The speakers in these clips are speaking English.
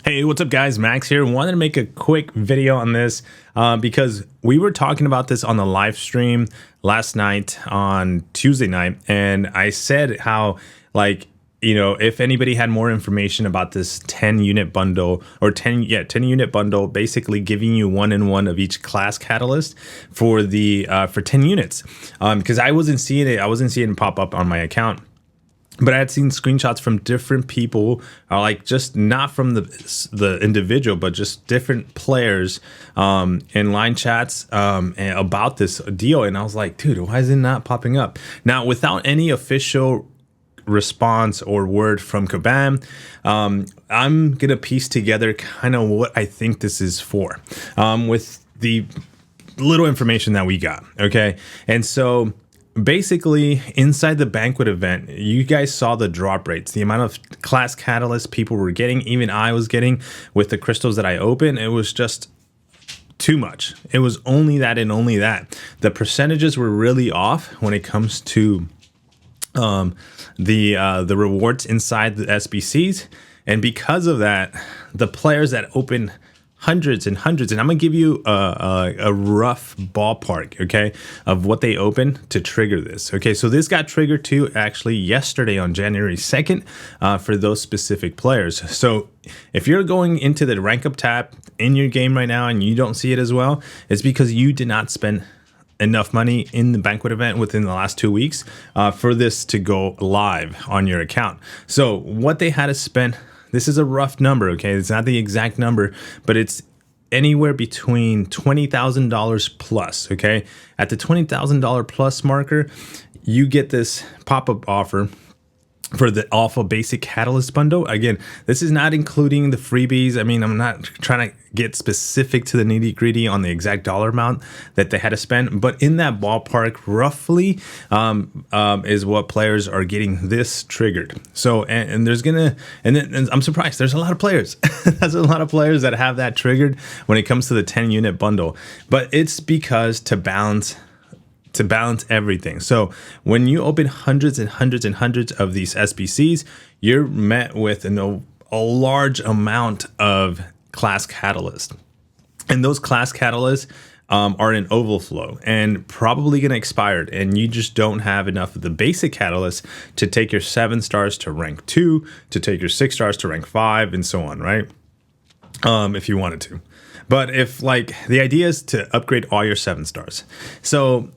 Hey, what's up guys? Max here. Wanted to make a quick video on this because we were talking about this on the live stream last night on Tuesday night. And I said how, like, if anybody had more information about this 10 unit bundle or 10 unit bundle, basically giving you 1 in 1 of each class catalyst for the for 10 units. Because I wasn't seeing it pop up on my account. But I had seen screenshots from different people, like just not from the individual, but just different players in line chats about this deal. And I was like, dude, why is it not popping up? Now, without any official response or word from Kabam, I'm going to piece together kind of what I think this is for with the little information that we got. Okay. And so basically, inside the Banquet event, you guys saw the drop rates, the amount of class catalysts people were getting, even I was getting with the crystals that I opened. It was just too much. It was only that and only that. The percentages were really off when it comes to the rewards inside the SBCs. And because of that, the players that open hundreds and hundreds, and I'm gonna give you a rough ballpark, okay, of what they opened to trigger this. Okay, so this got triggered too actually yesterday on January 2nd for those specific players. So if you're going into the rank up tab in your game right now and you don't see it as well, it's because you did not spend enough money in the Banquet event within the last 2 weeks for this to go live on your account. So what they had to spend, this is a rough number, okay? It's not the exact number, but it's anywhere between $20,000 plus, okay? At the $20,000 plus marker, you get this pop-up offer for the Alpha Basic Catalyst bundle. Again, this is not including the freebies. I mean, I'm not trying to get specific to the nitty gritty on the exact dollar amount that they had to spend, but in that ballpark, roughly, is what players are getting this triggered. So, and I'm surprised. There's a lot of players. There's a lot of players that have that triggered when it comes to the 10 unit bundle, but it's because to balance everything. So when you open hundreds and hundreds and hundreds of these SBCs, you're met with a large amount of class catalysts. And those class catalysts are in overflow and probably going to expire. And you just don't have enough of the basic catalysts to take your 7 stars to rank 2, to take your 6 stars to rank 5, and so on, right? If you wanted to. But if, like, the idea is to upgrade all your 7 stars. So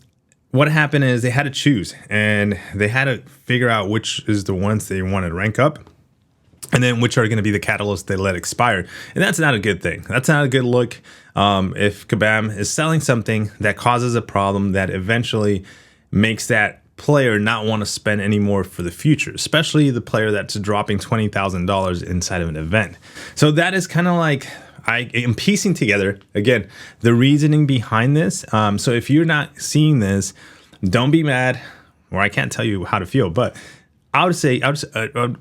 what happened is they had to choose and they had to figure out which is the ones they want to rank up and then which are going to be the catalysts they let expire. And that's not a good thing. That's not a good look. If Kabam is selling something that causes a problem that eventually makes that player not want to spend any more for the future, especially the player that's dropping $20,000 inside of an event. So that is kind of like, I am piecing together, again, the reasoning behind this. So if you're not seeing this, don't be mad, or I can't tell you how to feel, but I would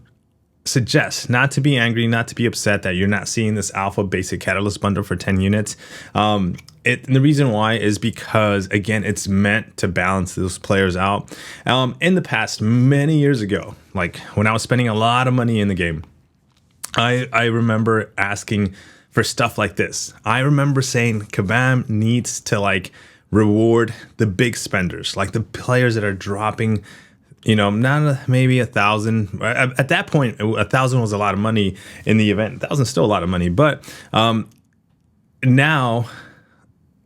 suggest not to be angry, not to be upset that you're not seeing this Alpha Basic Catalyst bundle for 10 units. And the reason why is because, again, it's meant to balance those players out. In the past, many years ago, like when I was spending a lot of money in the game, I remember asking for stuff like this. I remember saying Kabam needs to, like, reward the big spenders, like the players that are dropping, not maybe 1,000. At that point, 1,000 was a lot of money in the event. 1,000 is still a lot of money, but now,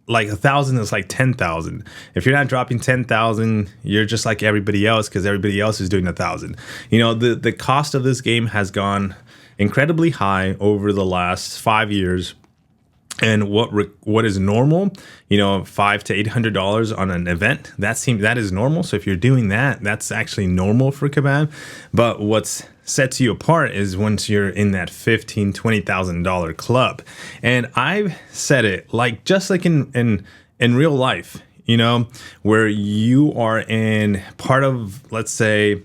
like, 1,000 is like 10,000. If you're not dropping 10,000, you're just like everybody else because everybody else is doing 1,000. The cost of this game has gone incredibly high over the last 5 years, and what is normal, $500 to $800 on an event, that is normal. So if you're doing that, that's actually normal for Kabam. But what's sets you apart is once you're in that $15,000 to $20,000 club. And I've said it, like, just like in real life, where you are in part of, let's say,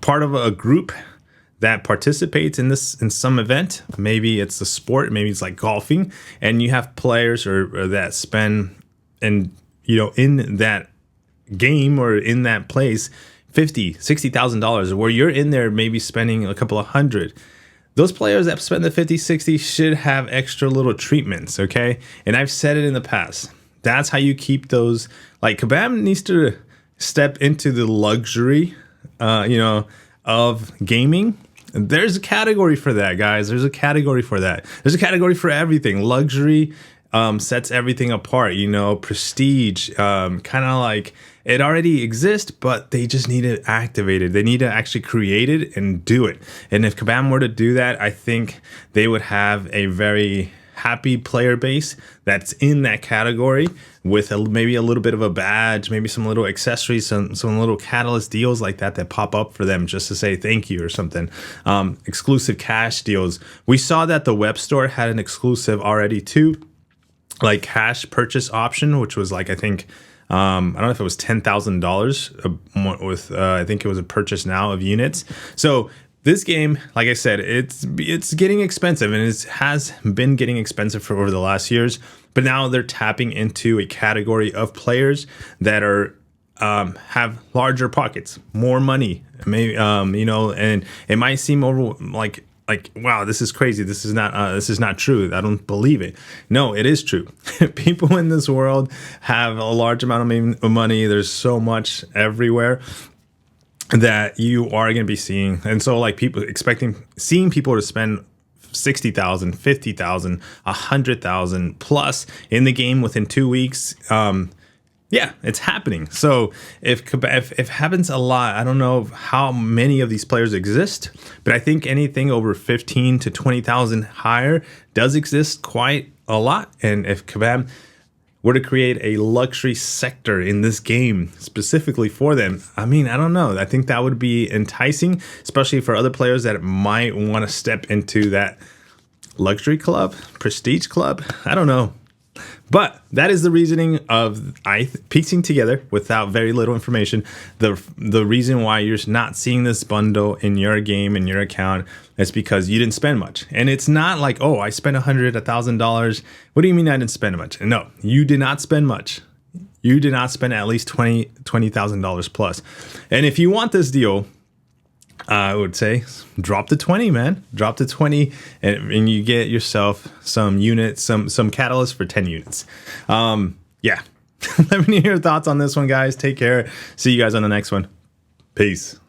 part of a group that participates in some event. Maybe it's a sport, maybe it's like golfing, and you have players or that spend, and in that game or in that place, $50,000, $60,000, where you're in there maybe spending a couple of hundred. Those players that spend the 50, 60 should have extra little treatments, okay? And I've said it in the past. That's how you keep those. Like, Kabam needs to step into the luxury, of gaming. There's a category for that, guys. There's a category for that. There's a category for everything. Luxury sets everything apart, prestige, kind of like it already exists, but they just need to activate it. They need to actually create it and do it. And if Kabam were to do that, I think they would have a very happy player base that's in that category with maybe a little bit of a badge, maybe some little accessories, some little catalyst deals like that pop up for them just to say thank you or something. Exclusive cash deals. We saw that the web store had an exclusive already too, like cash purchase option, which was like, I think, I don't know if it was $10,000 with, I think it was a purchase now of units. So this game, like I said, it's getting expensive, and it has been getting expensive for over the last years. But now they're tapping into a category of players that are have larger pockets, more money, maybe and it might seem over like wow, this is crazy. This is not true. I don't believe it. No, it is true. People in this world have a large amount of money. There's so much everywhere that you are going to be seeing. And so like people seeing people to spend 60,000, 50,000, 100,000 plus in the game within 2 weeks. Yeah, it's happening. So if it happens a lot, I don't know how many of these players exist, but I think anything over 15 to 20,000 higher does exist quite a lot. And if Kabam were to create a luxury sector in this game specifically for them, I mean, I don't know. I think that would be enticing, especially for other players that might want to step into that luxury club, prestige club. I don't know. But that is the reasoning of piecing together without very little information. The reason why you're not seeing this bundle in your game, in your account, is because you didn't spend much. And it's not like, oh, I spent $100,000. What do you mean I didn't spend much? No, you did not spend much. You did not spend at least $20,000 plus. And if you want this deal, I would say drop to 20, man. Drop to 20 and you get yourself some units, some catalyst for 10 units. Yeah. Let me know your thoughts on this one, guys. Take care. See you guys on the next one. Peace.